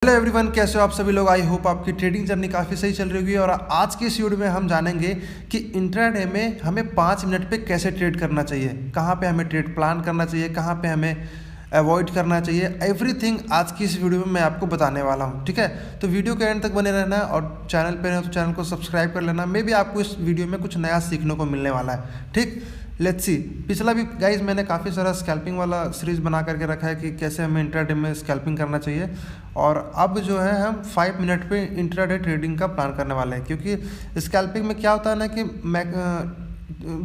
Hello everyone, कैसे हो आप सभी लोग। आई होप आपकी ट्रेडिंग जर्नी काफ़ी सही चल रही होगी। और आज के इस वीडियो में हम जानेंगे कि इंट्राडे में हमें 5 मिनट पे कैसे ट्रेड करना चाहिए, कहाँ पे हमें ट्रेड प्लान करना चाहिए, कहाँ पे हमें अवॉइड करना चाहिए। एवरीथिंग आज की इस वीडियो में मैं आपको बताने वाला हूँ, ठीक है। तो वीडियो के एंड तक बने रहना और चैनल पे हो तो चैनल को सब्सक्राइब कर लेना। मे भी आपको इस वीडियो में कुछ नया सीखने को मिलने वाला है, ठीक। Let's see. पिछला भी गाइज मैंने काफ़ी सारा स्कैल्पिंग वाला सीरीज़ बना करके रखा है कि कैसे हमें इंट्राडे में स्कैल्पिंग करना चाहिए। और अब जो है हम 5 मिनट पे इंट्राडे ट्रेडिंग का प्लान करने वाले हैं, क्योंकि स्कैल्पिंग में क्या होता है ना कि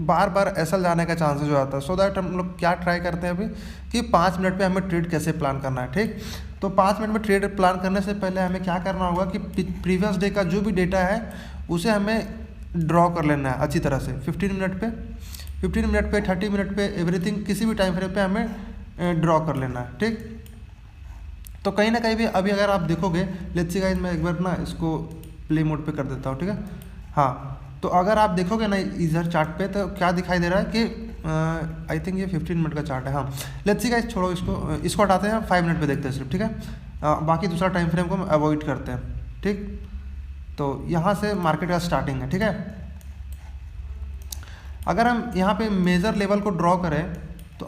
बार बार एसएल जाने का चांसेस हो जाता है। सो दैट हम लोग क्या ट्राई करते हैं अभी कि 5 मिनट पे हमें ट्रेड कैसे प्लान करना है, ठीक। तो 5 मिनट में ट्रेड प्लान करने से पहले हमें क्या करना होगा कि प्रीवियस डे का जो भी डेटा है उसे हमें ड्रॉ कर लेना है अच्छी तरह से। 15 मिनट पे 30 मिनट पे एवरीथिंग किसी भी टाइम फ्रेम पे हमें ड्रॉ कर लेना है, ठीक। तो कहीं ना कहीं भी अभी अगर आप देखोगे, लेट्स सी गाइस मैं एक बार ना इसको प्ले मोड पे कर देता हूँ, ठीक है। हाँ, तो अगर आप देखोगे ना इधर चार्ट पे तो क्या दिखाई दे रहा है कि आई थिंक ये 15 मिनट का चार्ट है। हाँ, लेट्स सी गाइस छोड़ो इसको हटाते हैं, 5 मिनट पे देखते हैं सिर्फ, ठीक है। बाकी दूसरा टाइम फ्रेम को हम अवॉइड करते हैं, ठीक। तो यहाँ से मार्केट का स्टार्टिंग है, ठीक है। अगर हम यहाँ पे मेजर लेवल को ड्रॉ करें तो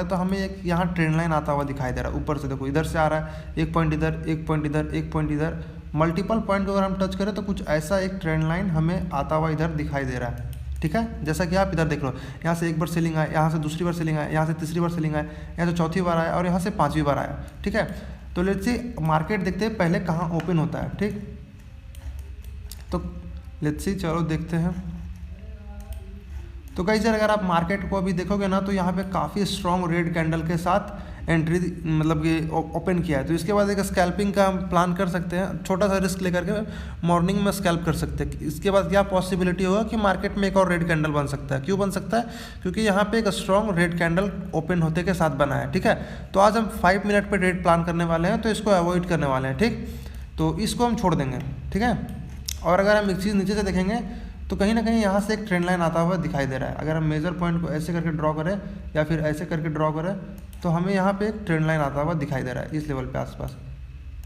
तो हमें एक यहाँ ट्रेंड लाइन आता हुआ दिखाई दे रहा है। ऊपर से देखो, इधर से आ रहा है, एक पॉइंट इधर, एक पॉइंट इधर, एक पॉइंट इधर, मल्टीपल पॉइंट को अगर हम टच करें तो कुछ ऐसा एक ट्रेंड लाइन हमें आता हुआ इधर दिखाई दे रहा है, ठीक है। जैसा कि आप इधर देख लो, यहाँ से एक बार सेलिंग आया, यहाँ से दूसरी बार सेलिंग आया, यहाँ से तीसरी बार सेलिंग आया, यहाँ से चौथी बार आया और यहाँ से 5वीं बार आया, ठीक है। तो लेट्स सी मार्केट देखते हैं पहले कहाँ ओपन होता है, ठीक। तो लेट्स सी, चलो देखते हैं। तो गाइस अगर आप मार्केट को अभी देखोगे ना तो यहाँ पे काफ़ी स्ट्रॉन्ग रेड कैंडल के साथ एंट्री मतलब कि ओपन किया है। तो इसके बाद एक स्कैल्पिंग का हम प्लान कर सकते हैं, छोटा सा रिस्क लेकर के मॉर्निंग में स्कैल्प कर सकते हैं। इसके बाद क्या पॉसिबिलिटी होगा कि मार्केट में एक और रेड कैंडल बन सकता है। क्यों बन सकता है? क्योंकि यहाँ पे एक स्ट्रॉन्ग रेड कैंडल ओपन होते के साथ बना है, ठीक है। तो आज हम 5 मिनट पर ट्रेड प्लान करने वाले हैं, तो इसको अवॉइड करने वाले हैं, ठीक। तो इसको हम छोड़ देंगे, ठीक है। और अगर हम एक चीज़ नीचे से देखेंगे तो कहीं ना कहीं यहाँ से एक ट्रेंड लाइन आता हुआ दिखाई दे रहा है। अगर हम मेजर पॉइंट को ऐसे करके ड्रॉ करें या फिर ऐसे करके ड्रॉ करें तो हमें यहाँ पे एक ट्रेंड लाइन आता हुआ दिखाई दे रहा है। इस लेवल पे आसपास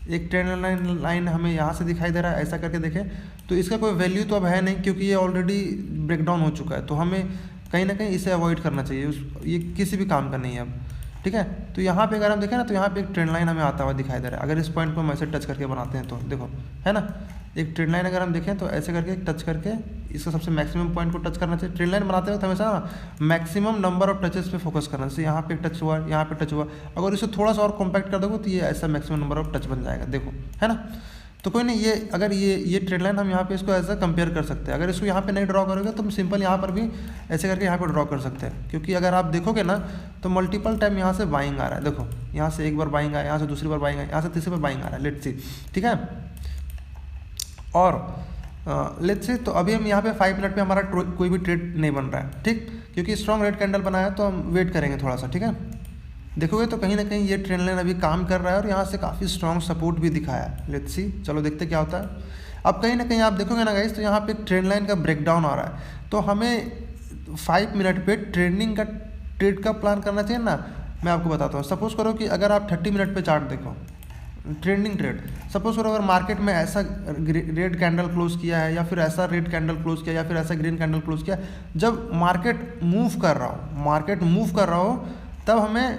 एक ट्रेंड लाइन हमें यहाँ से दिखाई दे रहा है। ऐसा करके देखें तो इसका कोई वैल्यू तो अब है नहीं, क्योंकि ये ऑलरेडी ब्रेकडाउन हो चुका है। तो हमें कहीं ना कहीं इसे अवॉइड करना चाहिए, ये किसी भी काम का नहीं है अब, ठीक है। तो यहाँ पे अगर हम देखें ना तो यहाँ पे एक ट्रेंड लाइन हमें आता हुआ दिखाई दे रहा है। अगर इस पॉइंट को हम ऐसे टच करके बनाते हैं तो देखो, है ना, एक ट्रेंड लाइन अगर हम देखें तो ऐसे करके टच करके इसको सबसे मैक्सिमम पॉइंट को टच करना चाहिए। ट्रेंड लाइन बनाते वक्त हमेशा मैक्सिमम नंबर ऑफ टचेस पे फोकस करना चाहिए। यहाँ पे टच हुआ, यहाँ पे टच हुआ, अगर इसे थोड़ा सा और कॉम्पैक्ट कर दोगे तो ये ऐसा मैक्सिमम नंबर ऑफ टच बन जाएगा, देखो, है ना। तो कोई नहीं, ये अगर ये ट्रेंड लाइन हम यहाँ पे इसको ऐसा कंपेयर कर सकते हैं। अगर इसको यहाँ पे नहीं ड्रॉ करोगे तो हम सिंपल यहाँ पर भी ऐसे करके यहाँ पे ड्रॉ कर सकते हैं। क्योंकि अगर आप देखोगे ना तो मल्टीपल टाइम यहाँ से बाइंग आ रहा है। देखो, यहाँ से एक बार बाइंग आया, यहाँ से दूसरी बार बाइंग आया, यहाँ से तीसरी बार बाइंग आ रहा है। लेट्स सी, ठीक है। और लेट्स सी, तो अभी हम यहाँ पे 5 मिनट पे हमारा कोई भी ट्रेड नहीं बन रहा है, ठीक। क्योंकि स्ट्रॉन्ग रेड कैंडल बना है तो हम वेट करेंगे थोड़ा सा, ठीक है। देखोगे तो कहीं ना कहीं ये ट्रेंड लाइन अभी काम कर रहा है और यहाँ से काफ़ी स्ट्रॉन्ग सपोर्ट भी दिखाया है। लेट्स सी, चलो देखते क्या होता है। अब कहीं ना कहीं आप देखोगे ना गाइस तो यहाँ पे ट्रेंड लाइन का ब्रेकडाउन आ रहा है। तो हमें 5 मिनट पे ट्रेड का प्लान करना चाहिए ना। मैं आपको बताता हूँ, सपोज करो कि अगर आप 30 मिनट पे चार्ट देखो, ट्रेंडिंग ट्रेड, सपोज करो अगर मार्केट में ऐसा रेड कैंडल क्लोज किया है या फिर ऐसा रेड कैंडल क्लोज किया या फिर ऐसा ग्रीन कैंडल क्लोज किया, जब मार्केट मूव कर रहा हो तब हमें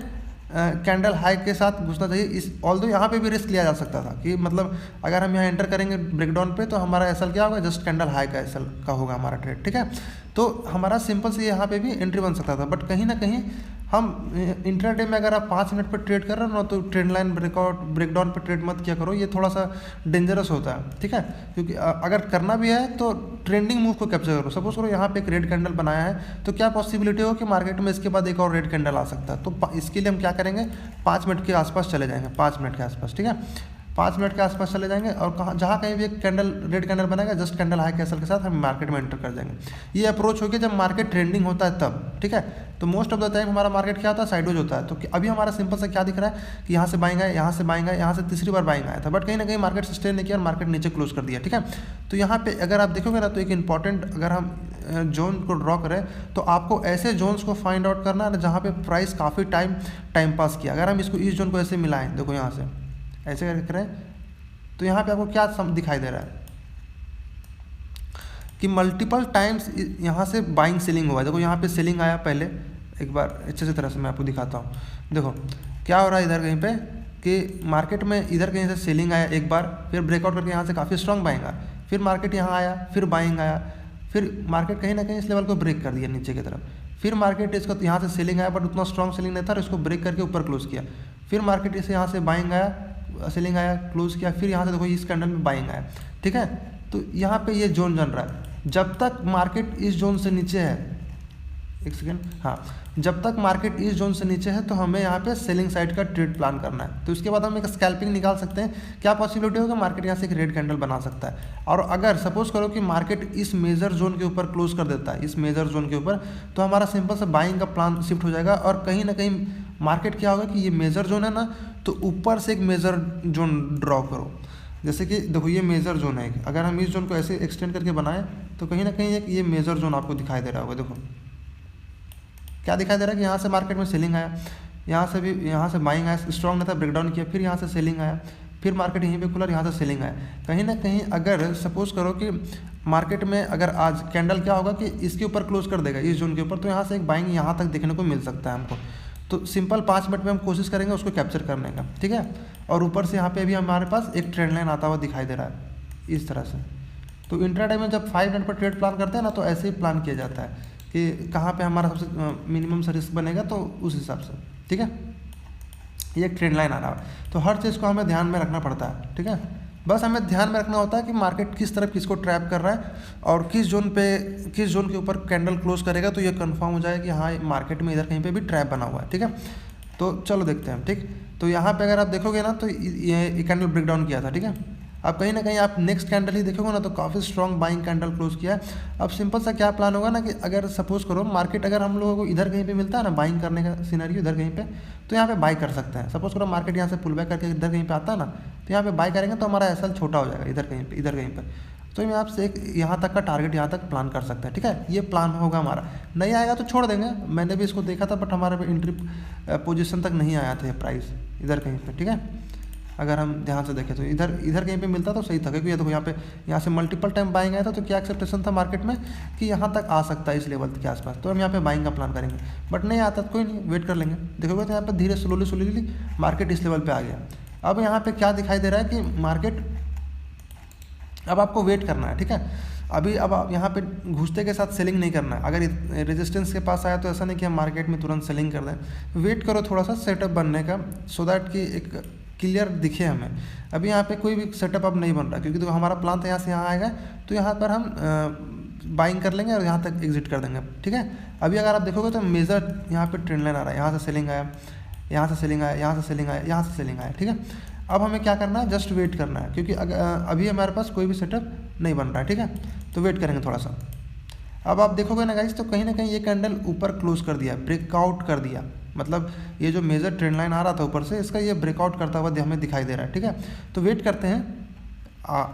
कैंडल हाई के साथ घुसना चाहिए। इस ऑल्दो यहाँ पे भी रिस्क लिया जा सकता था कि मतलब अगर हम यहाँ एंटर करेंगे ब्रेकडाउन पे तो हमारा एसएल क्या होगा, जस्ट कैंडल हाई का एसएल का होगा हमारा ट्रेड, ठीक है। तो हमारा सिंपल से यहाँ पे भी एंट्री बन सकता था। बट कहीं ना कहीं हम इंट्राडे में अगर आप 5 मिनट पर ट्रेड कर रहे हो ना तो ट्रेंड लाइन ब्रेकडाउन पर ट्रेड मत किया करो, ये थोड़ा सा डेंजरस होता है, ठीक है। क्योंकि अगर करना भी है तो ट्रेंडिंग मूव को कैप्चर करो। सपोज करो यहाँ पे एक रेड कैंडल बनाया है तो क्या पॉसिबिलिटी हो कि मार्केट में इसके बाद एक और रेड कैंडल आ सकता है। तो इसके लिए हम क्या करेंगे, 5 मिनट के आसपास चले जाएंगे, 5 मिनट के आसपास, ठीक है। 5 मिनट के आसपास चले जाएंगे और जहाँ कहीं भी एक रेड कैंडल बनेगा जस्ट कैंडल हाई कैसल के साथ हम मार्केट में एंटर कर जाएंगे। ये अप्रोच होगी जब मार्केट ट्रेंडिंग होता है तब, ठीक है। तो मोस्ट ऑफ द टाइम हमारा मार्केट क्या होता है, साइडवेज होता है। तो अभी हमारा सिंपल सा क्या दिख रहा है कि यहाँ से बाइंग आया, यहाँ से बाइंग आया, यहाँ से तीसरी बार बाइंग आया था, बट कहीं ना कहीं मार्केट सस्टेन नहीं किया और मार्केट नीचे क्लोज कर दिया, ठीक है। तो यहाँ पे अगर आप देखोगे ना तो एक इंपॉर्टेंट, अगर हम जोन को ड्रॉ करें तो आपको ऐसे जोन्स को फाइंड आउट करना है जहाँ पे प्राइस काफ़ी टाइम पास किया। अगर हम इसको इस जोन को ऐसे मिलाएं, देखो यहाँ से ऐसे करके करें तो यहाँ पे आपको क्या दिखाई दे रहा है कि मल्टीपल टाइम्स यहाँ से बाइंग सेलिंग हुआ है। देखो यहाँ पे सेलिंग आया पहले, एक बार अच्छे से तरह से मैं आपको दिखाता हूँ। देखो क्या हो रहा है इधर कहीं पे कि मार्केट में इधर कहीं से सेलिंग आया एक बार, फिर ब्रेकआउट करके यहाँ से काफ़ी स्ट्रॉन्ग बाइंग आया, फिर मार्केट यहाँ आया, फिर बाइंग आया, फिर मार्केट कहीं ना कहीं इस लेवल को ब्रेक कर दिया नीचे की तरफ, फिर मार्केट इसको यहाँ से सेलिंग आया बट उतना स्ट्रॉन्ग सेलिंग नहीं था और इसको ब्रेक करके ऊपर क्लोज किया, फिर मार्केट इसे यहाँ से बाइंग आया, सेलिंग आया, क्लोज किया, फिर यहाँ से देखो इस कैंडल में बाइंग आया। ठीक है, तो यहाँ पे ये जोन बन रहा है। जब तक मार्केट इस जोन से नीचे है, एक सेकेंड, हाँ, जब तक मार्केट इस जोन से नीचे है तो हमें यहाँ पे सेलिंग साइड का ट्रेड प्लान करना है। तो इसके बाद हम एक स्कैल्पिंग निकाल सकते हैं। क्या पॉसिबिलिटी होगा, मार्केट यहाँ से एक रेड कैंडल बना सकता है। और अगर सपोज करो कि मार्केट इस मेजर जोन के ऊपर क्लोज कर देता है, इस मेजर जोन के ऊपर, तो हमारा सिंपल से बाइंग का प्लान शिफ्ट हो जाएगा और कहीं ना कहीं मार्केट क्या होगा कि ये मेजर जोन है ना, तो ऊपर से एक मेजर जोन ड्रॉ करो। जैसे कि देखो ये मेजर जोन है, अगर हम इस जोन को ऐसे एक्सटेंड करके बनाएं तो कहीं ना कहीं एक ये मेजर जोन आपको दिखाई दे रहा होगा। देखो क्या दिखाई दे रहा है कि यहाँ से मार्केट में सेलिंग आया, यहाँ से भी, यहाँ से बाइंग आया, स्ट्रॉन्ग नहीं था, ब्रेकडाउन किया, फिर यहाँ से सेलिंग आया, फिर मार्केट यहीं पे खुला, यहाँ से सेलिंग आया। कहीं ना कहीं अगर सपोज करो कि मार्केट में अगर आज कैंडल क्या होगा कि इसके ऊपर क्लोज कर देगा इस जोन के ऊपर, तो यहाँ से एक बाइंग यहाँ तक देखने को मिल सकता है हमको। तो सिंपल 5 मिनट में हम कोशिश करेंगे उसको कैप्चर करने का। ठीक है, और ऊपर से यहाँ पे भी हमारे पास एक ट्रेंड लाइन आता हुआ दिखाई दे रहा है इस तरह से। तो इंट्राडे में जब 5 मिनट पर ट्रेड प्लान करते हैं ना, तो ऐसे ही प्लान किया जाता है कि कहाँ पे हमारा सबसे मिनिमम सा रिस्क बनेगा, तो उस हिसाब से। ठीक है, ये एक ट्रेंड लाइन आ रहा है, तो हर चीज़ को हमें ध्यान में रखना पड़ता है। ठीक है, बस हमें ध्यान में रखना होता है कि मार्केट किस तरफ किसको ट्रैप कर रहा है और किस जोन के ऊपर कैंडल क्लोज करेगा, तो ये कंफर्म हो जाए कि हाँ मार्केट में इधर कहीं पे भी ट्रैप बना हुआ है। ठीक है, तो चलो देखते हैं। ठीक, तो यहाँ पे अगर आप देखोगे ना तो ये कैंडल ब्रेकडाउन किया था। ठीक है, अब कहीं ना कहीं आप नेक्स्ट कैंडल ही देखोगे ना तो काफ़ी स्ट्रॉन्ग बाइंग कैंडल क्लोज किया है। अब सिंपल सा क्या प्लान होगा ना कि अगर सपोज करो मार्केट अगर हम लोगों को इधर कहीं पे मिलता है ना बाइंग करने का सिनेरियो इधर कहीं पे, तो यहाँ पे बाई कर सकते हैं। सपोज करो मार्केट यहाँ से पुल बैक करके इधर कहीं पे आता है ना, तो यहाँ पे बाई करेंगे तो हमारा एसएल छोटा हो जाएगा इधर कहीं पे। तो मैं आपसे एक यहाँ तक का टारगेट यहाँ तक प्लान कर सकते हैं। ठीक है, ये प्लान होगा हमारा। नहीं आएगा तो छोड़ देंगे, मैंने भी इसको देखा था बट हमारे पे एंट्री पोजीशन तक नहीं आया था प्राइस इधर कहीं पे। ठीक है, अगर हम ध्यान से देखें तो इधर कहीं पे मिलता तो सही था, क्योंकि देखो यहाँ से मल्टीपल टाइम बाइंग आया था, तो क्या एक्सेप्टेशन था मार्केट में कि यहाँ तक आ सकता है इस लेवल के आसपास, तो हम यहाँ पे बाइंग का प्लान करेंगे। बट नहीं आता तो कोई नहीं, वेट कर लेंगे। देखोगे तो यहाँ पे धीरे स्लोली मार्केट इस लेवल पे आ गया। अब यहाँ पे क्या दिखाई दे रहा है कि मार्केट, अब आपको वेट करना है। ठीक है, अब आप यहाँ पे घुसते के साथ सेलिंग नहीं करना है। अगर रेजिस्टेंस के पास आया तो ऐसा नहीं कि हम मार्केट में तुरंत सेलिंग कर दें, वेट करो थोड़ा सा सेटअप बनने का, सो दैट कि एक क्लियर दिखे हमें। अभी यहाँ पे कोई भी सेटअप अब नहीं बन रहा, क्योंकि तो हमारा प्लान था यहाँ से यहाँ आएगा तो यहाँ पर हम बाइंग कर लेंगे और यहाँ तक एग्जिट कर देंगे। ठीक है, अभी अगर आप देखोगे तो मेजर यहाँ पे ट्रेंड लाइन आ रहा है, यहाँ से सेलिंग आया, यहाँ से सेलिंग आया, यहाँ से सेलिंग आया, यहाँ से सेलिंग आया। ठीक है, अब हमें क्या करना है, जस्ट वेट करना है, क्योंकि अभी हमारे पास कोई भी सेटअप नहीं बन रहा है। ठीक है, तो वेट करेंगे थोड़ा सा। अब आप देखोगे ना गाइस, तो कहीं ना कहीं ये कैंडल ऊपर क्लोज कर दिया, ब्रेकआउट कर दिया, मतलब ये जो मेजर ट्रेंड लाइन आ रहा था ऊपर से, इसका ये ब्रेकआउट करता हुआ हमें दिखाई दे रहा है। ठीक है, तो वेट करते हैं।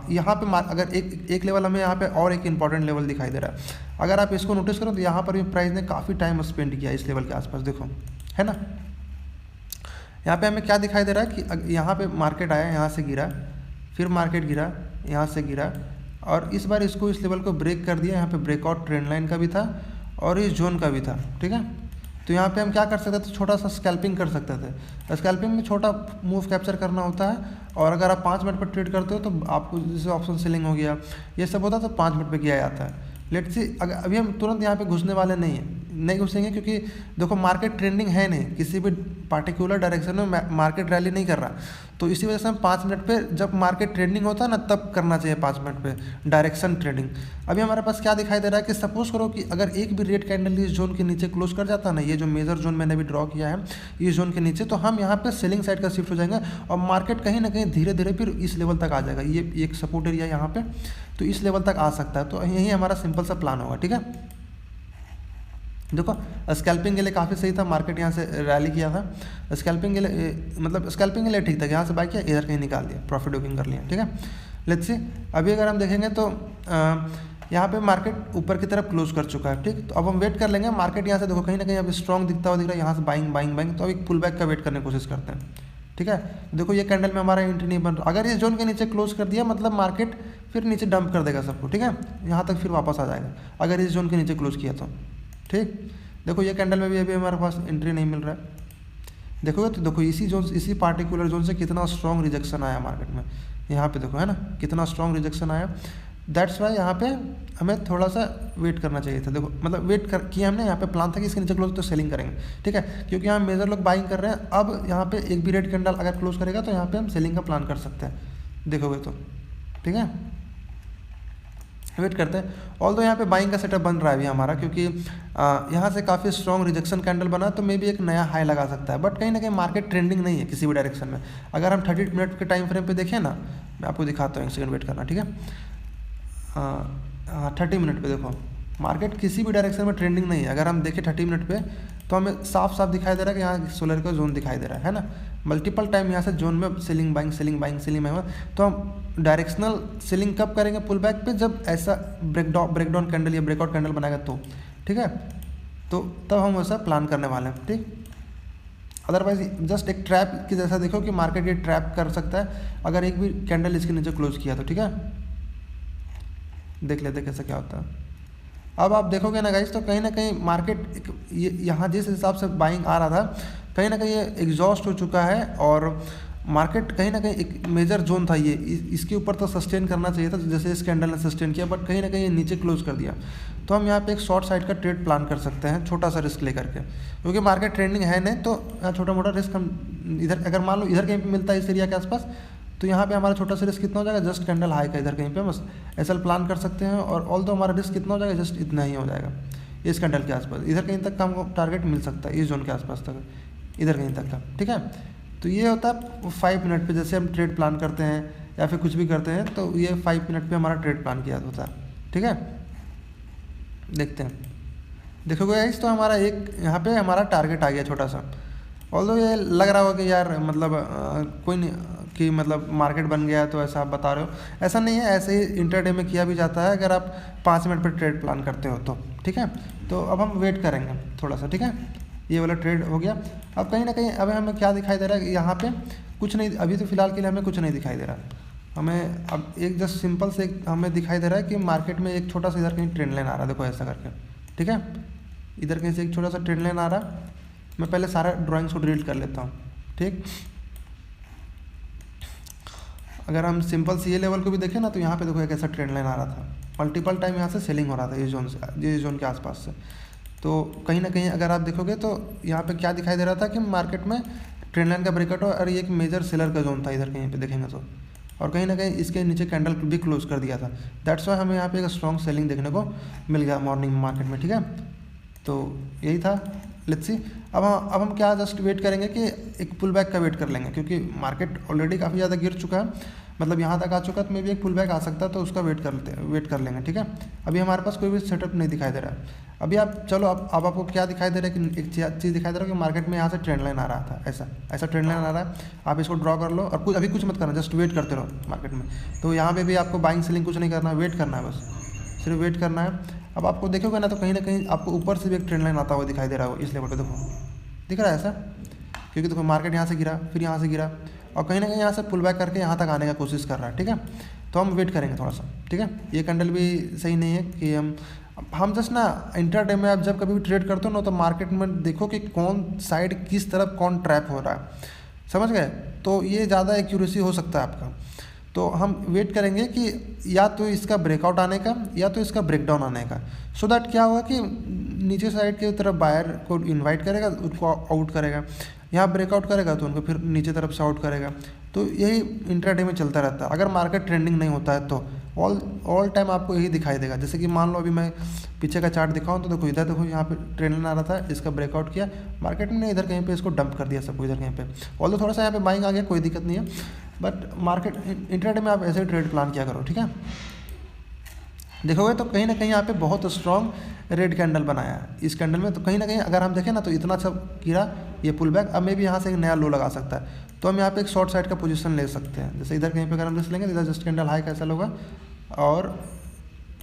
यहाँ पे अगर एक लेवल हमें यहाँ पे और एक इंपॉर्टेंट लेवल दिखाई दे रहा है, अगर आप इसको नोटिस करो तो यहाँ पर भी प्राइस ने काफ़ी टाइम स्पेंड किया इस लेवल के आसपास, देखो है ना। यहाँ पे हमें क्या दिखाई दे रहा है कि यहाँ पे मार्केट आया, यहाँ से गिरा, फिर मार्केट गिरा, यहाँ से गिरा, और इस बार इसको इस लेवल को ब्रेक कर दिया। यहाँ पे ब्रेकआउट ट्रेंड लाइन का भी था और इस जोन का भी था। ठीक है, तो यहाँ पे हम क्या कर सकते थे, छोटा सा स्कैल्पिंग कर सकते थे। स्कैल्पिंग में छोटा मूव कैप्चर करना होता है, और अगर आप 5 मिनट पर ट्रेड करते हो तो आपको जैसे ऑप्शन सेलिंग हो गया, ये सब होता है तो 5 मिनट पे किया जाता है। लेट्स सी, अगर अभी हम तुरंत यहाँ पे घुसने वाले नहीं घुसेंगे, क्योंकि देखो मार्केट ट्रेंडिंग है नहीं, किसी भी पार्टिकुलर डायरेक्शन में मार्केट रैली नहीं कर रहा, तो इसी वजह से हम 5 मिनट पे, जब मार्केट ट्रेंडिंग होता है ना तब करना चाहिए 5 मिनट पे डायरेक्शन ट्रेडिंग। अभी हमारे पास क्या दिखाई दे रहा है कि सपोज करो कि अगर एक भी रेड कैंडल इस जोन के नीचे क्लोज कर जाता है ना, ये जो मेजर जोन मैंने भी ड्रॉ किया है इस जोन के नीचे, तो हम यहाँ पे सेलिंग साइड का शिफ्ट हो जाएंगे और मार्केट कहीं ना कहीं धीरे धीरे फिर इस लेवल तक आ जाएगा। ये एक सपोर्ट एरिया यहाँ पे, तो इस लेवल तक आ सकता है। तो यही हमारा सिंपल सा प्लान होगा। ठीक है, देखो स्कैल्पिंग के लिए काफ़ी सही था, मार्केट यहाँ से रैली किया था, स्कैल्पिंग के लिए मतलब स्कैल्पिंग के लिए ठीक था, यहाँ से बाई किया, इधर कहीं निकाल दिया, प्रॉफिट बुकिंग कर लिया। ठीक है, लेट्स सी, अभी अगर हम देखेंगे तो यहाँ पे मार्केट ऊपर की तरफ क्लोज कर चुका है। ठीक, तो अब हम वेट कर लेंगे। मार्केट यहाँ से देखो कहीं ना कहीं अब स्ट्रॉन्ग दिखता हुआ दिख रहा है, यहाँ से बाइंग, तो अब एक पुल बैक का वेट करने की कोशिश करते हैं। ठीक है। देखो ये कैंडल में हमारा एंट्री नहीं बन रहा, अगर इस जोन के नीचे क्लोज कर दिया मतलब मार्केट फिर नीचे डंप कर देगा सबको, ठीक है, यहाँ तक फिर वापस आ जाएगा अगर इस जोन के नीचे क्लोज किया तो, ठीक। देखो ये कैंडल में भी अभी हमारे पास एंट्री नहीं मिल रहा है, देखोगे तो देखो इसी पार्टिकुलर जोन से कितना स्ट्रॉन्ग रिजेक्शन आया मार्केट में, यहाँ पे देखो है ना कितना स्ट्रॉन्ग रिजेक्शन आया। दैट्स वाई यहाँ पे हमें थोड़ा सा वेट करना चाहिए था। देखो मतलब वेट कर किया हमने, यहाँ पे प्लान था कि इसके नीचे क्लोज तो सेलिंग करेंगे, ठीक है, क्योंकि यहाँ मेजर लोग बाइंग कर रहे हैं। अब यहाँ पे एक भी रेड कैंडल अगर क्लोज करेगा तो यहाँ पे हम सेलिंग का प्लान कर सकते हैं, देखोगे तो, ठीक है। वेट करते हैं। ऑल्दो यहाँ पे बाइंग का सेटअप बन रहा है अभी हमारा, क्योंकि यहाँ से काफ़ी स्ट्रॉन्ग रिजेक्शन कैंडल बना तो मे भी एक नया हाई लगा सकता है, बट कहीं ना कहीं मार्केट ट्रेंडिंग नहीं है किसी भी डायरेक्शन में। अगर हम 30 मिनट के टाइम फ्रेम पे देखें ना, मैं आपको दिखाता हूँ, एक सेकंड वेट करना, ठीक है। 30 मिनट पे देखो मार्केट किसी भी डायरेक्शन में ट्रेंडिंग नहीं है। अगर हम देखें 30 मिनट पे तो हमें साफ साफ दिखाई दे रहा है कि यहाँ सोलर का जोन दिखाई दे रहा है ना, मल्टीपल टाइम यहाँ से जोन में selling buying selling buying selling buying. तो हम डायरेक्शनल सेलिंग कब करेंगे पुल बैक पे, जब ऐसा ब्रेकडाउन कैंडल या ब्रेकआउट कैंडल बनाएगा तो, ठीक है, तो तब हम वैसा प्लान करने वाले हैं, ठीक। अदरवाइज जस्ट एक ट्रैप की जैसा देखो कि मार्केट ये ट्रैप कर सकता है अगर एक भी कैंडल इसके नीचे क्लोज किया तो, ठीक है। देख लेते कैसे क्या होता है। अब आप देखोगे ना गाइस, तो कहीं ना कहीं मार्केट यहाँ जिस हिसाब से बाइंग आ रहा था कहीं ना कहीं ये एग्जॉस्ट हो चुका है, और मार्केट कहीं ना कहीं एक मेजर जोन था ये, इसके ऊपर तो सस्टेन करना चाहिए था जैसे इस कैंडल ने सस्टेन किया, बट कहीं ना कहीं नीचे क्लोज कर दिया। तो हम यहाँ पे एक शॉर्ट साइड का ट्रेड प्लान कर सकते हैं छोटा सा रिस्क लेकर के, क्योंकि मार्केट ट्रेंडिंग है नहीं, तो छोटा मोटा रिस्क हम इधर, अगर मान लो इधर कहीं पे मिलता है इस एरिया के आसपास, तो यहाँ पे हमारा छोटा सा रिस्क कितना हो जाएगा, जस्ट कैंडल हाई का इधर कहीं पे बस ऐसा प्लान कर सकते हैं। और ऑल तो हमारा रिस्क कितना हो जाएगा, जस्ट इतना ही हो जाएगा इस कैंडल के आसपास, इधर कहीं तक का हमको टारगेट मिल सकता है, इस जोन के आसपास तक, इधर कहीं तक का, ठीक है। तो ये होता है 5 मिनट पे जैसे हम ट्रेड प्लान करते हैं या फिर कुछ भी करते हैं, तो ये 5 मिनट पे हमारा ट्रेड प्लान किया होता है, ठीक है। देखते हैं, देखोगे गाइस तो हमारा एक यहाँ पे हमारा टारगेट आ गया छोटा सा। ऑल्दो ये लग रहा होगा कि यार मतलब कोई नहीं कि मतलब मार्केट बन गया है तो ऐसा आप बता रहे हो, ऐसा नहीं है, ऐसे ही इंटरडे में किया भी जाता है अगर आप 5 मिनट पर ट्रेड प्लान करते हो तो, ठीक है। तो अब हम वेट करेंगे थोड़ा सा, ठीक है। ये वाला ट्रेड हो गया। अब कहीं ना कहीं अब हमें क्या दिखाई दे रहा है, यहाँ पे कुछ नहीं, अभी तो फिलहाल के लिए हमें कुछ नहीं दिखाई दे रहा। हमें अब एक जस्ट सिंपल से हमें दिखाई दे रहा है कि मार्केट में एक छोटा सा इधर कहीं ट्रेंड लाइन आ रहा है, देखो ऐसा करके, ठीक है। इधर कहीं से एक छोटा सा ट्रेंड लाइन आ रहा है। मैं पहले सारा ड्राइंग्स को डिलीट कर लेता हूँ, ठीक। अगर हम सिंपल सी ए लेवल को भी देखें ना, तो यहाँ पे देखो एक ऐसा ट्रेंड लाइन आ रहा था, मल्टीपल टाइम यहाँ से सेलिंग हो रहा था इस जोन से, इस जोन के आसपास से। तो कहीं ना कहीं अगर आप देखोगे तो यहाँ पे क्या दिखाई दे रहा था कि मार्केट में ट्रेंड लाइन का ब्रेकआउट हो, और ये एक मेजर सेलर का जोन था इधर कहीं पे देखेंगे तो, और कहीं ना कहीं इसके नीचे कैंडल भी क्लोज कर दिया था। दैट्स वाई हमें यहाँ पे एक स्ट्रॉन्ग सेलिंग देखने को मिल गया मॉर्निंग मार्केट में, ठीक है। तो यही था, लेट्स सी। अब हम क्या जस्ट वेट करेंगे कि एक पुल बैक का वेट कर लेंगे, क्योंकि मार्केट ऑलरेडी काफ़ी ज़्यादा गिर चुका है, मतलब यहाँ तक आ चुका है, तो मे भी एक पुल बैक आ सकता है, तो उसका वेट कर लेंगे, ठीक है। अभी हमारे पास कोई भी सेटअप नहीं दिखाई दे रहा है। अभी आप चलो, अब आपको क्या दिखाई दे रहा है कि एक चीज़ दिखाई दे रहा है कि मार्केट में यहाँ से ट्रेंड लाइन आ रहा था, ऐसा ट्रेंड लाइन आ रहा है। आप इसको ड्रॉ कर लो और अभी कुछ मत करना, जस्ट वेट करते रहो मार्केट में। तो यहाँ पे भी आपको बाइंग सेलिंग कुछ नहीं करना है, वेट करना है, बस सिर्फ वेट करना है। अब आपको देखोगे ना, तो कहीं ना कहीं आपको ऊपर से भी एक ट्रेंड लाइन आता हुआ दिखाई दे रहा हो इस लेवल पे, देखो दिख रहा है ऐसा, क्योंकि देखो मार्केट यहाँ से गिरा, फिर यहाँ से गिरा, और कहीं ना कहीं यहाँ से पुल बैक करके यहाँ तक आने का कोशिश कर रहा है, ठीक है। तो हम वेट करेंगे थोड़ा सा, ठीक है। ये कैंडल भी सही नहीं है कि हम जस्ट ना इंट्राडे में आप जब कभी भी ट्रेड करते हो ना, तो मार्केट में देखो कि कौन साइड किस तरफ कौन ट्रैप हो रहा है, समझ गए। तो ये ज़्यादा एक्यूरेसी हो सकता है आपका। तो हम वेट करेंगे कि या तो इसका ब्रेकआउट आने का या तो इसका ब्रेकडाउन आने का, सो दैट क्या होगा कि नीचे साइड की तरफ बायर को इनवाइट करेगा, उसको आउट करेगा, यहाँ ब्रेकआउट करेगा तो उनको फिर नीचे तरफ से आउट करेगा। तो यही इंट्राडे में चलता रहता है। अगर मार्केट ट्रेंडिंग नहीं होता है तो ऑल टाइम आपको यही दिखाई देगा। जैसे कि मान लो अभी मैं पीछे का चार्ट दिखाऊं तो देखो, इधर देखो यहाँ पे ट्रेंड लाइन आ रहा था, इसका ब्रेकआउट किया मार्केट ने, इधर कहीं पे इसको डंप कर दिया सबको, इधर कहीं पे। ऑल्दो थोड़ा सा यहाँ पे बाइंग आ गया, कोई दिक्कत नहीं है, बट मार्केट इंट्राडे में आप ऐसे ट्रेड प्लान किया करो, ठीक है। देखोगे तो कहीं ना कहीं यहाँ पे बहुत स्ट्रॉन्ग रेड कैंडल बनाया है इस कैंडल में। तो कहीं ना कहीं अगर हम देखें ना, तो इतना अच्छा गिरा ये पुल बैक, अब मे भी यहाँ से एक नया लो लगा सकता है। तो हम यहाँ पे एक शॉर्ट साइड का पोजीशन ले सकते हैं। जैसे इधर कहीं पे अगर हम लिस्ट लेंगे तो इधर जस्ट कैंडल हाई कैसा होगा, और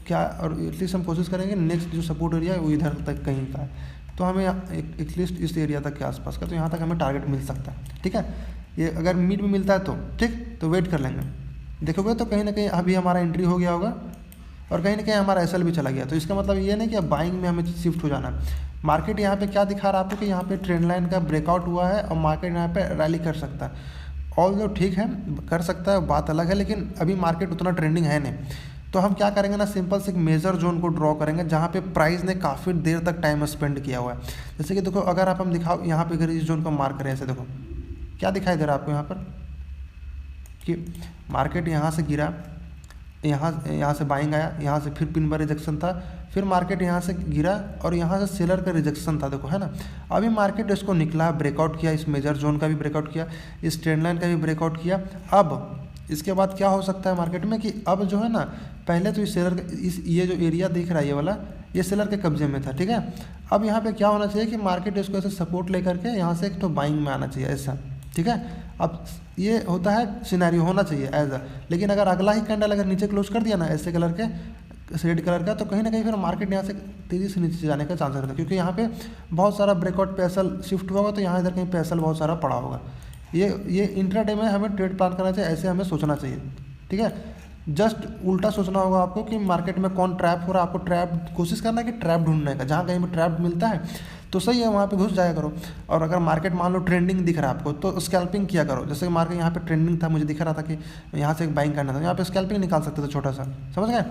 क्या, और एटलीस्ट हम कोशिश करेंगे नेक्स्ट जो सपोर्ट एरिया है वो इधर तक कहीं का है, तो हमें एटलीस्ट इस एरिया तक के आसपास का, तो यहाँ तक हमें टारगेट मिल सकता है, ठीक है। ये अगर मिड में मिलता है तो ठीक, तो वेट कर लेंगे। देखोगे तो कहीं ना कहीं अभी हमारा एंट्री हो गया होगा और कहीं ना कहीं हमारा एसएल भी चला गया। तो इसका मतलब ये नहीं कि अब बाइंग में हमें शिफ्ट हो जाना है। मार्केट यहाँ पे क्या दिखा रहा है आपको कि यहाँ पे ट्रेंड लाइन का ब्रेकआउट हुआ है और मार्केट यहाँ पे रैली कर सकता है। ऑल जो ठीक है कर सकता है, बात अलग है, लेकिन अभी मार्केट उतना ट्रेंडिंग है नहीं। तो हम क्या करेंगे ना, सिंपल से एक मेजर जोन को ड्रॉ करेंगे जहाँ पे प्राइस ने काफ़ी देर तक टाइम स्पेंड किया हुआ है। जैसे कि देखो अगर आप हम दिखाओ यहाँ पे अगर इस जोन को मार्क करें, ऐसे देखो क्या दिखाई दे रहा है आपको यहाँ पर कि मार्केट यहाँ से गिरा, यहाँ से बाइंग आया, यहाँ से फिर पिन बार रिजेक्शन था, फिर मार्केट यहाँ से गिरा और यहाँ से सेलर का रिजेक्शन था, देखो है ना। अभी मार्केट इसको निकला, ब्रेकआउट किया, इस मेजर जोन का भी ब्रेकआउट किया, इस ट्रेंड लाइन का भी ब्रेकआउट किया। अब इसके बाद क्या हो सकता है मार्केट में कि अब जो है ना, पहले तो इस सेलर का ये जो एरिया दिख रहा है ये वाला, ये सेलर के कब्जे में था, ठीक है। अब यहाँ पे क्या होना चाहिए कि मार्केट इसको ऐसे सपोर्ट लेकर के यहाँ से एक तो बाइंग में आना चाहिए ऐसा, ठीक है। अब ये होता है सिनेरियो होना चाहिए एज अ, लेकिन अगर अगला ही कैंडल अगर नीचे क्लोज कर दिया ना ऐसे कलर के, रेड कलर का, तो कहीं ना कहीं फिर मार्केट यहाँ से तेज़ी से नीचे जाने का चांस रहता है, क्योंकि यहाँ पे बहुत सारा ब्रेकआउट पे एसएल शिफ्ट हुआ होगा, तो यहाँ इधर कहीं पे एसएल बहुत सारा पड़ा होगा। ये इंट्राडे में हमें ट्रेड प्लान करना चाहिए, ऐसे हमें सोचना चाहिए, ठीक है। जस्ट उल्टा सोचना होगा आपको कि मार्केट में कौन ट्रैप हो रहा है, आपको ट्रैप कोशिश करना है कि ट्रैप ढूंढने का, जहाँ कहीं पर ट्रैप मिलता है तो सही है वहाँ पे घुस जाया करो। और अगर मार्केट मान लो ट्रेंडिंग दिख रहा है आपको तो स्कैल्पिंग किया करो। जैसे मार्केट यहाँ पे ट्रेंडिंग था, मुझे दिख रहा था कि यहाँ से एक बाइंग करना था, यहाँ पे स्कैल्पिंग निकाल सकते थे छोटा सा, समझ गए।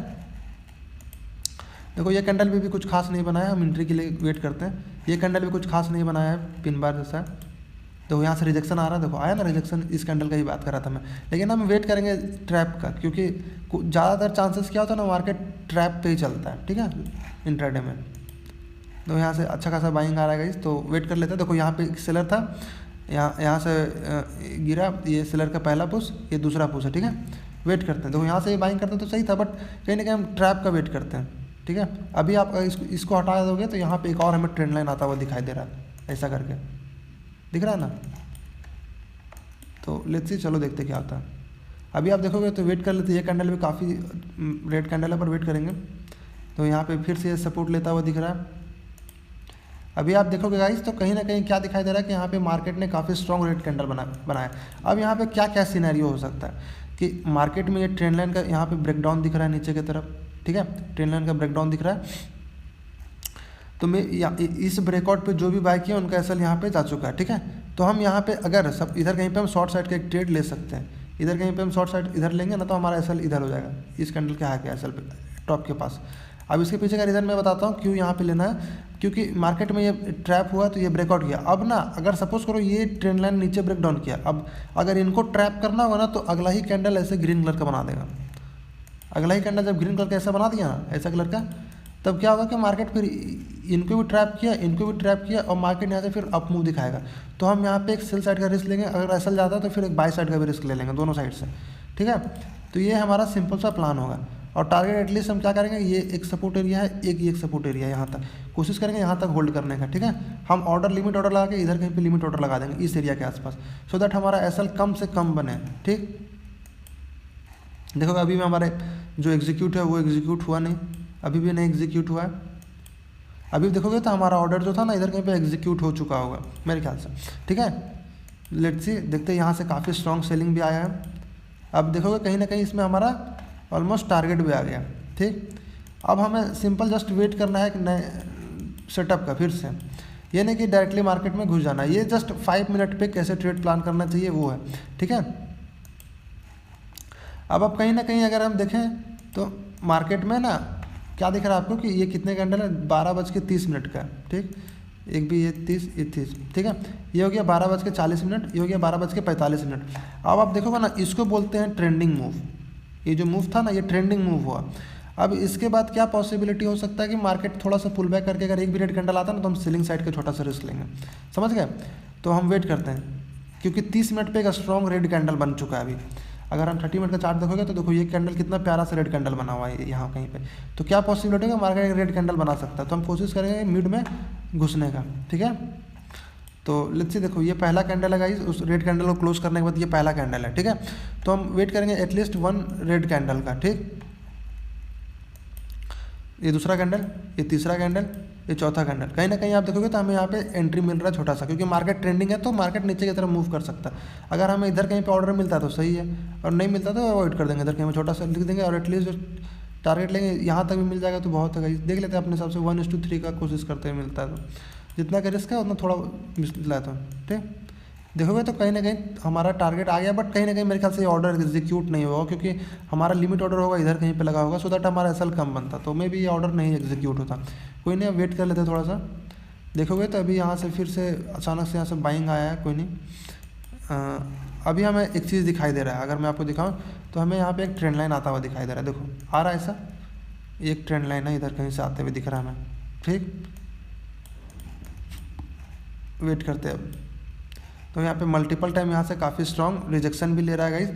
देखो ये कैंडल भी कुछ खास नहीं बनाया, हम एंट्री के लिए वेट करते हैं। ये कैंडल भी कुछ खास नहीं बनाया है, पिन बार जैसा है। तो यहाँ से रिजेक्शन आ रहा है, देखो आया ना रिजेक्शन, इस कैंडल का ही बात कर रहा था मैं। लेकिन हम वेट करेंगे ट्रैप का, क्योंकि ज़्यादातर चांसेस क्या होता है ना, मार्केट ट्रैप पे ही चलता है, ठीक है, इंट्राडे में। तो यहाँ से अच्छा खासा बाइंग आ रहा है, तो वेट कर लेते हैं। देखो यहाँ पे एक सेलर था, यहाँ से गिरा, ये सेलर का पहला पुश, ये दूसरा पुश है, ठीक है। वेट करते हैं, देखो यहाँ से ये बाइंग करते हैं तो सही था, बट कहीं ना कहीं हम ट्रैप का वेट करते हैं, ठीक है। अभी आप इसको हटा दोगे तो यहाँ पे एक और हमें ट्रेंड लाइन आता हुआ दिखाई दे रहा है, ऐसा करके दिख रहा है ना। तो लेट्स सी, चलो देखते क्या होता है। अभी आप देखोगे तो वेट कर लेते, ये कैंडल भी काफ़ी रेड कैंडल है, पर वेट करेंगे। तो यहाँ पे फिर से ये सपोर्ट लेता हुआ दिख रहा है। अभी आप देखोगे गाइस तो कहीं ना कहीं क्या दिखाई दे रहा है कि यहाँ पे मार्केट ने काफ़ी स्ट्रॉन्ग रेड कैंडल बनाया। अब यहाँ पे क्या क्या सिनेरियो हो सकता है कि मार्केट में ये ट्रेंड लाइन का यहाँ पे ब्रेकडाउन दिख रहा है नीचे की तरफ, ठीक है, ट्रेंड लाइन का ब्रेकडाउन दिख रहा है। तो मैं इस ब्रेकआउट पे जो भी बाय किया उनका एसएल यहाँ पे जा चुका है, ठीक है। तो हम यहाँ पे अगर सब इधर कहीं पे हम शॉर्ट साइड का एक ट्रेड ले सकते हैं, इधर कहीं पे हम शॉर्ट साइड इधर लेंगे ना तो हमारा एसएल इधर हो जाएगा, इस कैंडल के हाई एसएल पे टॉप के पास। अब इसके पीछे का रीज़न मैं बताता हूँ क्यों यहाँ पे लेना है, क्योंकि मार्केट में ये ट्रैप हुआ तो ये ब्रेकआउट किया। अब ना अगर सपोज करो ये ट्रेंड लाइन नीचे ब्रेक डाउन किया, अब अगर इनको ट्रैप करना होगा ना तो अगला ही कैंडल ऐसे ग्रीन कलर का बना देगा। अगला ही कैंडल जब ग्रीन कलर का ऐसा बना दिया ना, ऐसा कलर का, तब क्या होगा कि मार्केट फिर इनको भी ट्रैप किया, इनको भी ट्रैप किया और मार्केट यहाँ से फिर अप मूव दिखाएगा। तो हम यहाँ पे एक सेल साइड का रिस्क लेंगे, अगर एसएल जाता है तो फिर एक बाय साइड का भी रिस्क ले लेंगे, दोनों साइड से, ठीक है। तो ये हमारा सिंपल सा प्लान होगा। और टारगेट एटलीस्ट हम क्या करेंगे, ये एक सपोर्ट एरिया है, एक सपोर्ट एरिया है, यहाँ तक कोशिश करेंगे यहाँ तक होल्ड करने का, ठीक है। हम ऑर्डर लिमिट ऑर्डर लगा के इधर कहीं पे लिमिट ऑर्डर लगा देंगे इस एरिया के आसपास, सो दैट हमारा एसएल कम से कम बने, ठीक। देखो अभी में हमारे जो एग्जीक्यूट है वो एग्जीक्यूट हुआ नहीं, अभी भी नहीं एग्जीक्यूट हुआ है। अभी देखोगे तो हमारा ऑर्डर जो था ना इधर कहीं पे एग्जीक्यूट हो चुका होगा मेरे ख्याल से, ठीक है। लेट्स सी, देखते हैं, यहाँ से काफ़ी स्ट्रॉन्ग सेलिंग भी आया है। अब देखोगे कहीं ना कहीं इसमें हमारा ऑलमोस्ट टारगेट भी आ गया, ठीक। अब हमें सिंपल जस्ट वेट करना है एक नए सेटअप का फिर से, ये नहीं कि डायरेक्टली मार्केट में घुस जाना, ये जस्ट 5 मिनट पे कैसे ट्रेड प्लान करना चाहिए वो है, ठीक है। अब कहीं ना कहीं अगर हम देखें तो मार्केट में ना क्या दिख रहा है आपको कि ये कितने कैंडल है, 12:30 का, ठीक। एक भी ये 30, ठीक है। ये हो गया 12:40, ये हो गया 12:45। अब आप देखोगे ना, इसको बोलते हैं ट्रेंडिंग मूव। ये जो मूव था ना ये ट्रेंडिंग मूव हुआ। अब इसके बाद क्या पॉसिबिलिटी हो सकता है कि मार्केट थोड़ा सा पुल बैक करके अगर एक भी रेड कैंडल आता है ना तो हम सेलिंग साइड का छोटा सा रिस्क लेंगे, समझ गए। तो हम वेट करते हैं, क्योंकि 30 मिनट पे एक स्ट्रॉन्ग रेड कैंडल बन चुका है अभी। अगर हम 30 मिनट का चार्ट देखोगे तो देखो ये कैंडल कितना प्यारा सा रेड कैंडल बना हुआ है यहाँ कहीं पे। तो क्या पॉसिबिलिटी है मार्केट एक रेड कैंडल बना सकता है, तो हम कोशिश करेंगे मिड में घुसने का, ठीक है। तो लेट्स सी, देखो ये पहला कैंडल है गाइस, उस रेड कैंडल को क्लोज करने के बाद ये पहला कैंडल है, ठीक है। तो हम वेट करेंगे एटलीस्ट 1 रेड कैंडल का, ठीक। ये दूसरा कैंडल, ये तीसरा कैंडल, ये चौथा कैंडल, कहीं ना कहीं आप देखोगे तो हमें यहाँ पे एंट्री मिल रहा है छोटा सा, क्योंकि मार्केट ट्रेंडिंग है तो मार्केट नीचे की तरफ मूव कर सकता है। अगर हमें इधर कहीं पे ऑर्डर मिलता है तो सही है, और नहीं मिलता तो अवॉइड कर देंगे, इधर कहीं छोटा सा लिख देंगे, और एटलीस्ट जो टारगेट लेंगे यहाँ तक भी मिल जाएगा तो बहुत है। देख लेते हैं अपने हिसाब से 1:3 का कोशिश करते हैं, मिलता है तो जितना का रिस्क है उतना थोड़ा मिला तो ठीक। देखोगे तो कहीं ना कहीं हमारा टारगेट आ गया, बट कहीं ना कहीं मेरे ख्याल से ये ऑर्डर एग्जीक्यूट नहीं होगा, क्योंकि हमारा लिमिट ऑर्डर होगा इधर कहीं पे लगा होगा, सो दैट हमारा एसएल कम बनता, तो मे भी ये ऑर्डर नहीं एग्जीक्यूट होता। कोई नहीं, वेट कर लेते थोड़ा सा। देखोगे तो अभी यहाँ से फिर से अचानक से यहाँ से बाइंग आया है, कोई नहीं। अभी हमें एक चीज़ दिखाई दे रहा है, अगर मैं आपको दिखाऊँ तो हमें यहाँ पे एक ट्रेंड लाइन आता हुआ दिखाई दे रहा है, देखो आ रहा है ऐसा, एक ट्रेंड लाइन है इधर कहीं से आते हुए दिख रहा है हमें, ठीक। वेट करते हैं अब, तो यहाँ पे मल्टीपल टाइम यहाँ से काफ़ी स्ट्रॉन्ग रिजेक्शन भी ले रहा है गाइस,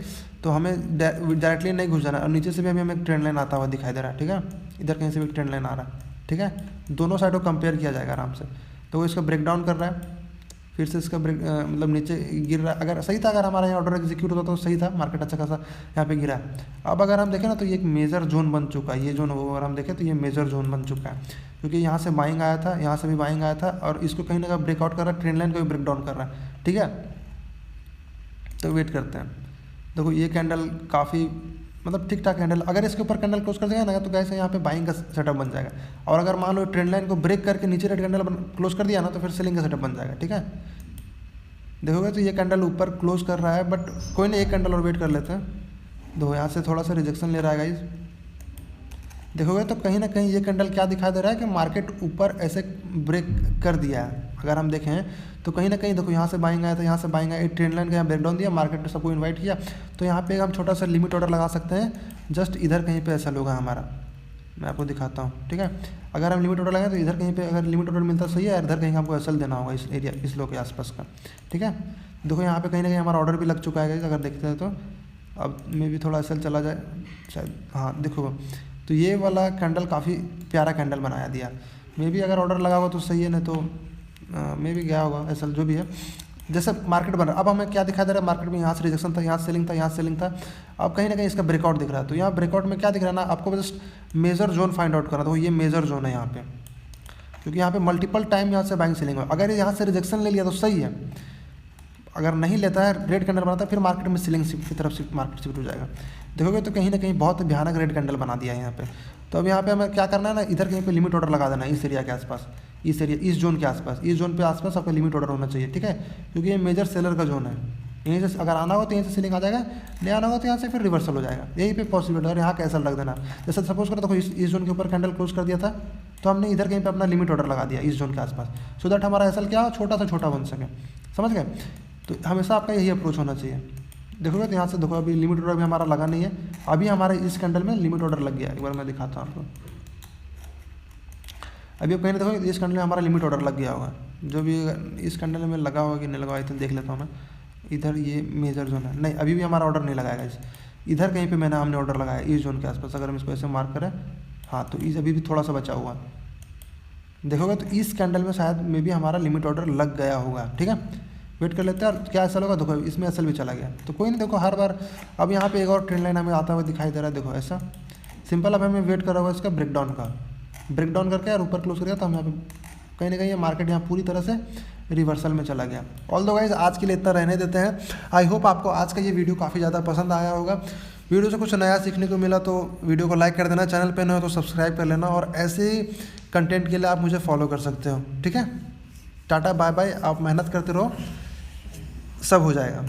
तो हमें डायरेक्टली नहीं घुस जाना है। और नीचे से भी हमें एक ट्रेंड लाइन आता हुआ दिखाई दे रहा है, ठीक है, इधर कहीं से भी ट्रेंड लाइन आ रहा है, ठीक है। दोनों साइडों कंपेयर किया जाएगा आराम से। तो वो इसका ब्रेक डाउन कर रहा है, फिर से इसका ब्रेक मतलब नीचे गिर रहा है। अगर सही था, अगर हमारा यहाँ ऑर्डर एग्जीक्यूट होता तो सही था, मार्केट अच्छा खासा यहाँ पे गिरा है। अब अगर हम देखें ना तो ये एक मेजर जोन बन चुका है, ये जोन अगर हम देखें तो ये मेजर जोन बन चुका है, क्योंकि यहाँ से बाइंग आया था, यहाँ से भी बाइंग आया था, और इसको कहीं ना कहीं ब्रेकआउट कर रहा है, ट्रेंड लाइन को भी ब्रेक डाउन कर रहा है, ठीक है। तो वेट करते हैं। देखो ये कैंडल काफ़ी मतलब ठीक ठाक कैंडल, अगर इसके ऊपर कैंडल क्लोज कर देगा ना तो कैसे यहाँ पे बाइंग का सेटअप बन जाएगा, और अगर मान लो ट्रेंड लाइन को ब्रेक करके नीचे रेड कैंडल क्लोज कर दिया ना तो फिर सेलिंग का सेटअप बन जाएगा, ठीक है। देखोगे तो ये कैंडल ऊपर क्लोज कर रहा है, बट कोई नहीं, एक कैंडल और वेट कर लेते हैं। देखो यहाँ से थोड़ा सा रिजेक्शन ले रहा है गाइज। देखोगे तो कहीं ना कहीं ये कैंडल क्या दिखाई दे रहा है कि मार्केट ऊपर ऐसे ब्रेक कर दिया है। अगर हम देखें तो कहीं ना कहीं देखो यहाँ से बाइंग आया था, यहाँ से बाइंग आया, एक ट्रेंड लाइन का यहाँ ब्रेकडाउन दिया, मार्केट ने सबको इनवाइट किया, तो यहाँ पे हम छोटा सा लिमिट ऑर्डर लगा सकते हैं, जस्ट इधर कहीं पे ऐसा होगा हमारा, मैं आपको दिखाता हूँ, ठीक है। अगर हम लिमिट ऑर्डर लगाएं तो इधर कहीं पे अगर लिमिट ऑर्डर मिलता सही है, इधर कहीं हमको एसएल देना होगा इस एरिया, इस लो के आसपास का, ठीक है। देखो यहाँ पे कहीं ना कहीं हमारा ऑर्डर भी लग चुका है, अगर देखते हैं तो अब मे भी थोड़ा एसएल चला जाए शायद, हाँ देखो तो ये वाला कैंडल काफ़ी प्यारा कैंडल बनाया दिया, मे भी अगर ऑर्डर लगा हुआ तो सही है, नहीं तो मे भी गया होगा एसएल जो भी है, जैसे मार्केट बन रहा है। अब हमें क्या दिखा दे रहा है, मार्केट में यहाँ से रिजेक्शन था, यहाँ से सेलिंग था, यहाँ से सेलिंग था, अब कहीं ना कहीं इसका ब्रेकआउट दिख रहा है। तो यहाँ ब्रेकआउट में क्या दिख रहा है ना, आपको just major zone find out करना, तो ये मेजर जोन है यहाँ पे, क्योंकि यहाँ पे मल्टीपल टाइम यहाँ से बाइंग सेलिंग है। अगर यहाँ से रिजेक्शन ले लिया तो सही है, अगर नहीं लेता है, रेड कैंडल बनाता है, फिर मार्केट में सेलिंग की तरफ से मार्केट शिफ्ट हो जाएगा। देखोगे तो कहीं ना कहीं बहुत भयानक रेड कैंडल बना दिया है यहाँ पे। तो अब यहाँ पे हमें क्या करना है ना, इधर कहीं पे लिमिट ऑर्डर लगा देना है, इस एरिया के आसपास, इस एरिया, इस जोन के आसपास, इस जोन पे आसपास आपका लिमिट ऑर्डर होना चाहिए, ठीक है, क्योंकि ये मेजर सेलर का जोन है। यहीं से अगर आना हो तो यहीं से सेलिंग आ जाएगा, नहीं आना होगा तो यहाँ से फिर रिवर्सल हो जाएगा, यहीं पे पॉसिबिलिटी है। और यहाँ कैंसल रख देना, जैसे सपोज करो देखो इस जोन के ऊपर कैंडल क्लोज कर दिया था, तो हमने इधर कहीं पे अपना लिमिट ऑर्डर लगा दिया इस जोन के आसपास, सो दैट हमारा एसएल क्या हो, छोटा से छोटा बन सके, समझ गए। तो हमेशा आपका यही अप्रोच होना चाहिए। देखोगे तो यहाँ से देखो अभी लिमिट ऑर्डर भी हमारा लगा नहीं है, अभी हमारे इस कैंडल में लिमिट ऑर्डर लग गया, एक बार मैं दिखाता हूँ आपको। अभी आप कहीं देखो इस कैंडल में हमारा लिमिट ऑर्डर लग गया होगा, जो भी इस कैंडल में लगा होगा कि नहीं लगा, तो देख लेता हूँ मैं। इधर ये मेजर जोन है, नहीं अभी भी हमारा ऑर्डर नहीं लगाएगा इस, इधर कहीं पे मैंने हमने ऑर्डर लगाया इस जोन के आसपास। अगर हम इसको ऐसे मार्क करें, हाँ तो इस अभी भी थोड़ा सा बचा हुआ, देखोगे तो इस कैंडल में शायद में भी हमारा लिमिट ऑर्डर लग गया होगा, ठीक है। वेट कर लेते हैं, और क्या एसएल होगा देखो, इसमें एसएल भी चला गया, तो कोई नहीं, देखो हर बार अब यहाँ पे एक और ट्रेंड लाइन हमें आता हुआ दिखाई दे रहा है, देखो ऐसा सिंपल। अब हमें वेट करा हुआ इसका ब्रेकडाउन का, ब्रेकडाउन करके और ऊपर क्लोज कर दिया, तो हम यहाँ पे कहीं ना कहीं ये मार्केट यहाँ पूरी तरह से रिवर्सल में चला गया। ऑल दो गाइज आज के लिए इतना रहने देते हैं। आई होप आपको आज का ये वीडियो काफ़ी ज़्यादा पसंद आया होगा, वीडियो से कुछ नया सीखने को मिला तो वीडियो को लाइक कर देना, चैनल पे न हो तो सब्सक्राइब कर लेना, और ऐसे ही कंटेंट के लिए आप मुझे फॉलो कर सकते हो, ठीक है। टाटा बाय बाय, आप मेहनत करते रहो, सब हो जाएगा।